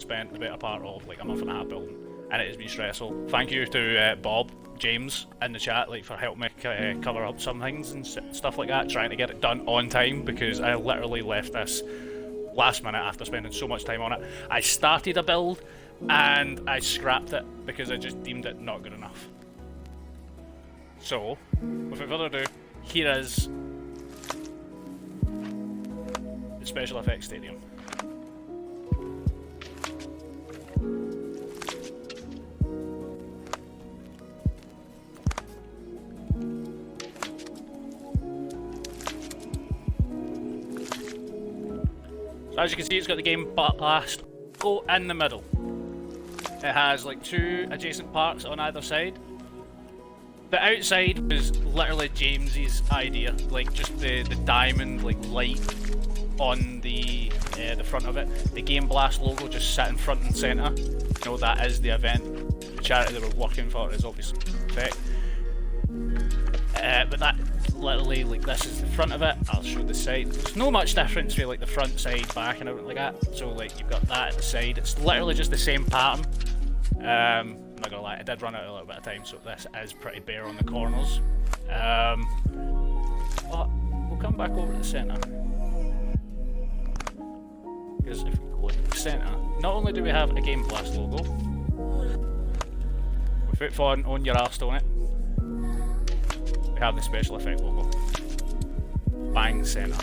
spent the better part of like a month and a half building, and it has been stressful. Thank you to Bob, James in the chat, like for helping me cover up some things and stuff like that, trying to get it done on time, because I literally left this last minute after spending so much time on it. I started a build and I scrapped it because I just deemed it not good enough. So, without further ado, here is the Special Effects Stadium. So as you can see, it's got the Game Blast logo in the middle. It has like 2 adjacent parts on either side. The outside was literally James's idea, like just the diamond like light on the front of it. The Game Blast logo just sat in front and centre. You know, that is the event. The charity they were working for is obviously Effect. But that literally, like, this is the front of it. I'll show the side. There's no much difference between like the front, side, back, and everything like that. So like you've got that at the side. It's literally just the same pattern. I'm not gonna lie, I did run out a little bit of time, so this is pretty bare on the corners. But we'll come back over to the centre. Because if we go into the centre, not only do we have a Game Blast logo, without falling on your arse on it, we have the Special Effect logo. Bang centre.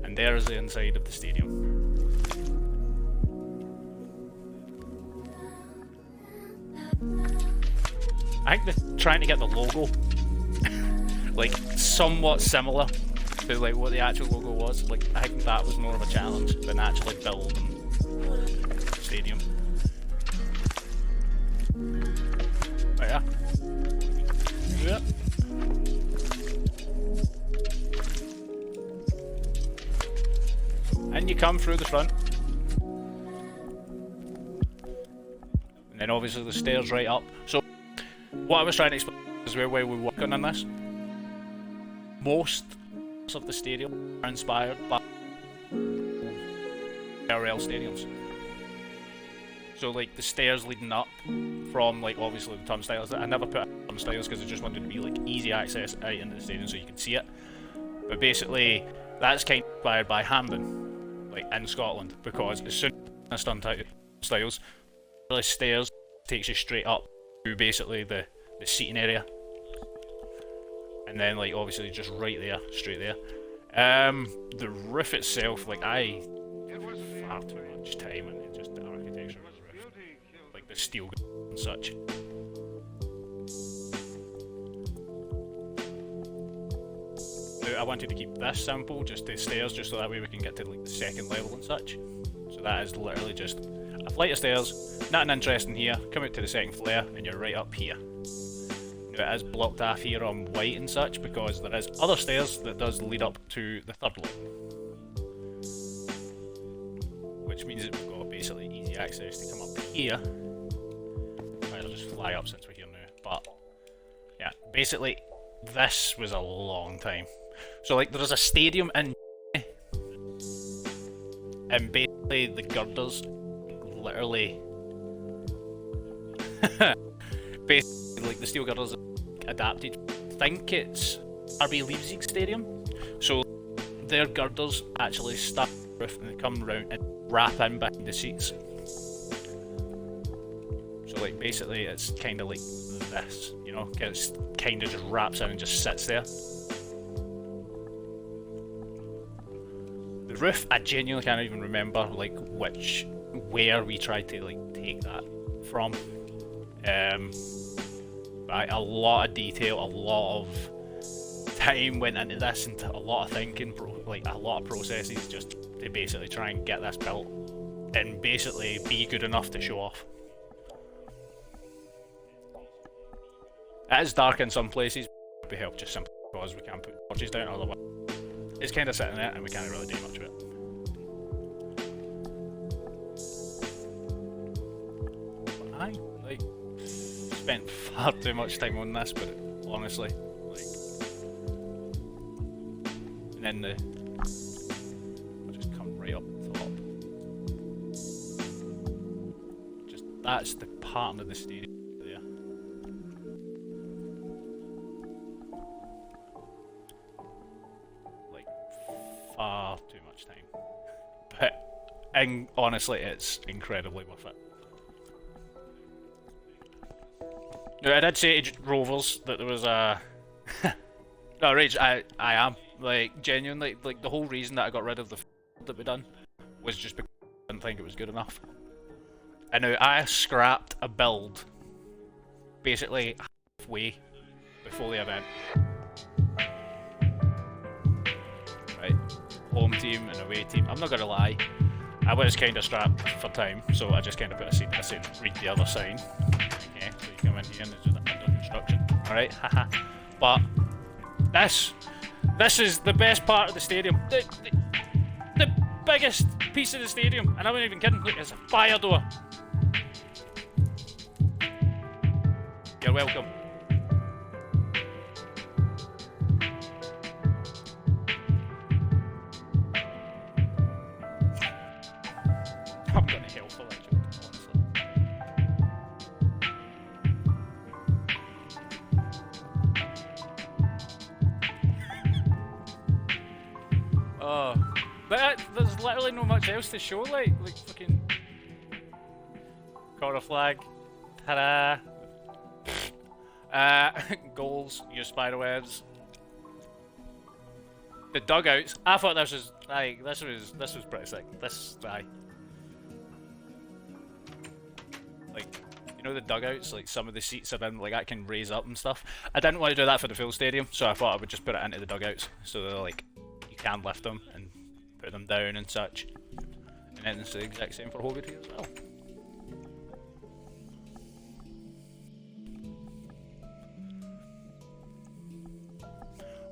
And there's the inside of the stadium. I think they're trying to get the logo like somewhat similar to like what the actual logo was. Like I think that was more of a challenge than actually building the stadium. But yeah. Yep. And you come through the front. And then obviously the stairs right up. So what I was trying to explain is where we were working on this. Most of the stadium are inspired by RL stadiums. So like the stairs leading up from like obviously the turnstiles. I never put turnstiles because I just wanted to be like easy access out into the stadium so you can see it. But basically that's kind of inspired by Hampden, like in Scotland, because as soon as I turnstiles, the stairs takes you straight up to basically the seating area, and then like obviously just right there, straight there. The roof itself, like I far too much time into just the architecture of the roof, like the steel and such. Now, I wanted to keep this simple, just the stairs, just so that way we can get to like the second level and such. So that is literally just a flight of stairs, nothing interesting here, come out to the second flare and you're right up here. Now it is blocked off here on white and such because there is other stairs that does lead up to the third level. Which means that we've got basically easy access to come up here. Might as well just fly up since we're here now. But yeah, basically this was a long time. So like there's a stadium in and basically the girders literally basically like the steel girders adapted. I think it's RB Leipzig Stadium. So their girders actually start on the roof and they come around and wrap in behind the seats. So like basically it's kind of like this, you know, it's kind of just wraps in and just sits there. The roof, I genuinely can't even remember like where we tried to like take that from. Right, a lot of detail, a lot of time went into this, and a lot of thinking, like a lot of processes just to basically try and get this built and basically be good enough to show off. It is dark in some places, but we help just simply because we can't put torches down, otherwise it's kind of sitting there and we can't really do much with it. But I like spent far too much time on this, but honestly, like, and then I'll just come right up the top. that's the pattern of the stadium there. Like, far too much time. But, and honestly, it's incredibly worth it. Now, I did say to Rovers that there was a... No, Rage, I am. Like, genuinely, like, the whole reason that I got rid of the that we done was just because I didn't think it was good enough. And now, I scrapped a build basically halfway before the event. Right, home team and away team. I'm not gonna lie, I was kind of strapped for time, so I just kind of put a seat. I said, read the other sign. Okay, so you come in here and it's just under construction. Alright, haha. But this is the best part of the stadium. The biggest piece of the stadium, and I'm not even kidding. Look, it's a fire door. You're welcome. I'm gonna hell for that joke, honestly. Oh, but there's literally no much else to show. Like fucking corner flag, ta-da. Goals, your spiderwebs. The dugouts. I thought this was like this was pretty sick. This like you know the dugouts, like some of the seats are in like that can raise up and stuff. I didn't want to do that for the full stadium, so I thought I would just put it into the dugouts so they're like you can lift them and put them down and such. And then it's the exact same for Hobart here as well.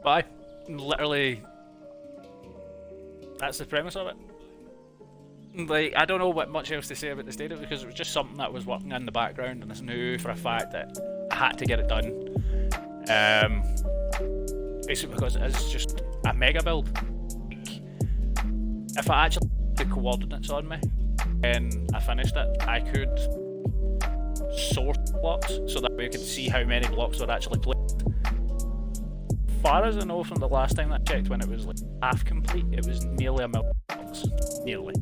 But literally, that's the premise of it. Like, I don't know what much else to say about the stadium because it was just something that was working in the background and I knew for a fact that I had to get it done. Basically because it is just a mega build. Like, if I actually had the coordinates on me and I finished it, I could sort blocks so that we could see how many blocks were actually placed. As far as I know from the last time that I checked when it was like half complete, it was nearly 1 million blocks. Nearly.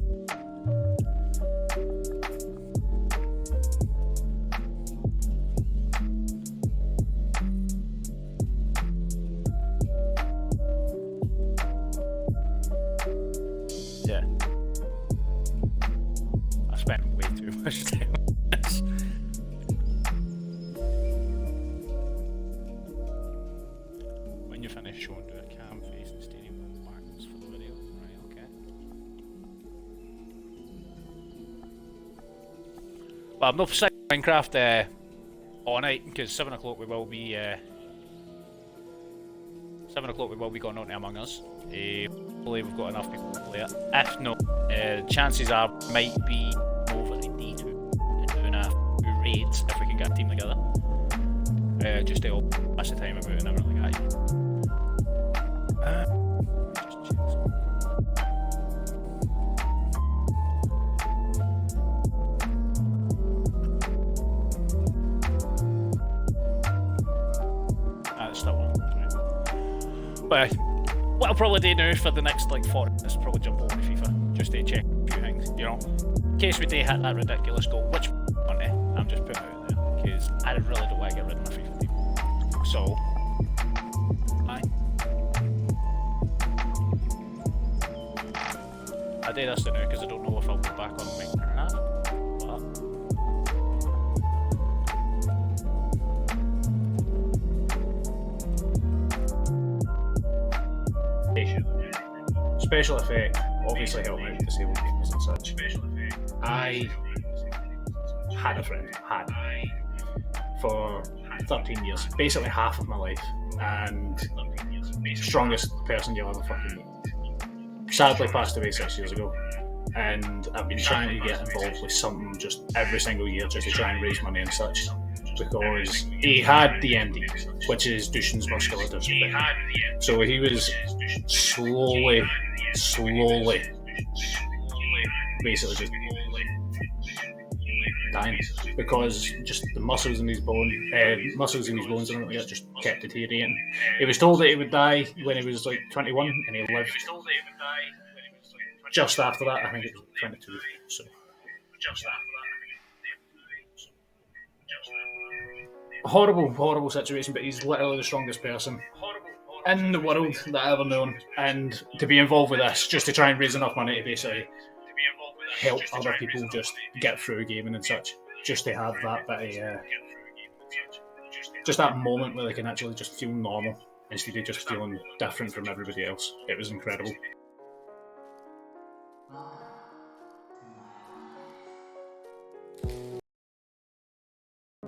Yeah. I spent way too much time on this. When you finish showing, do a cam face and stadium backwards for the video. Right, okay. But I'm not playing Minecraft all night because 7 o'clock we will be 7 o'clock we will be going on to Among Us. Hopefully we've got enough people to play it. If not, chances are might be over the D2 and doing a few raids if we can get a team together. Just to help pass the time about and everything like that. Just check something. That's still on. Right. But what I'll probably do now for the next like 40 minutes is probably jump over to FIFA just to check a few things, you know, in case we do hit that ridiculous goal, which one I'm just putting out there because I really don't want to get rid of my FIFA team. So, I do this now because I don't know if I'll go back on Minecraft. Special effect, obviously helping out disabled people and such. I had a friend, for 13 years, basically half of my life, and strongest person you'll ever fucking meet. Sadly passed away 6 years ago, and I've been trying to get involved with something just every single year just to try and raise money and such, because he had DMD, which is Duchenne's muscular dystrophy. So he was slowly, basically just dying because just the muscles in his bones and everything just kept deteriorating. He was told that he would die when he was like 21, and he lived just after that. I think it was 22. So horrible situation. But he's literally the strongest person in the world that I've ever known, and to be involved with this just to try and raise enough money to basically help other people just get through gaming and such, just to have that bit of just that moment where they can actually just feel normal instead of just feeling different from everybody else. It was incredible.